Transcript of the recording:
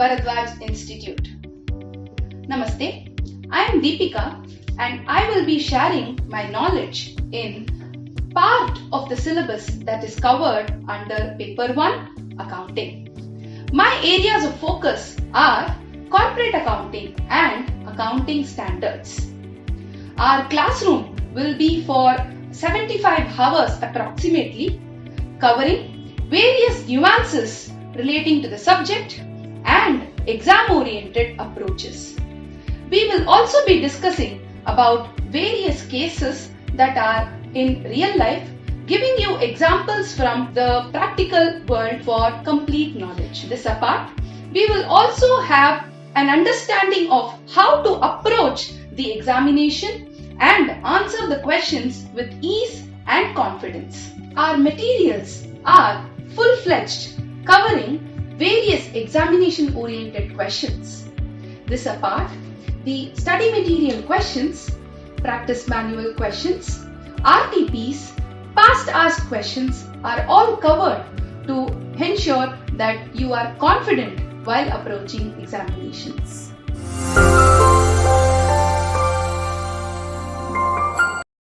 Bharadwaj Institute. Namaste, I am Deepika and I will be sharing my knowledge in part of the syllabus that is covered under Paper 1, Accounting. My areas of focus are Corporate Accounting and Accounting Standards. Our classroom will be for 75 hours approximately, covering various nuances relating to the subject and exam-oriented approaches. We will also be discussing about various cases that are in real life, giving you examples from the practical world for complete knowledge. This apart, we will also have an understanding of how to approach the examination and answer the questions with ease and confidence. Our materials are full-fledged, covering various examination-oriented questions. This apart, the study material questions, practice manual questions, RTPs, past asked questions are all covered to ensure that you are confident while approaching examinations.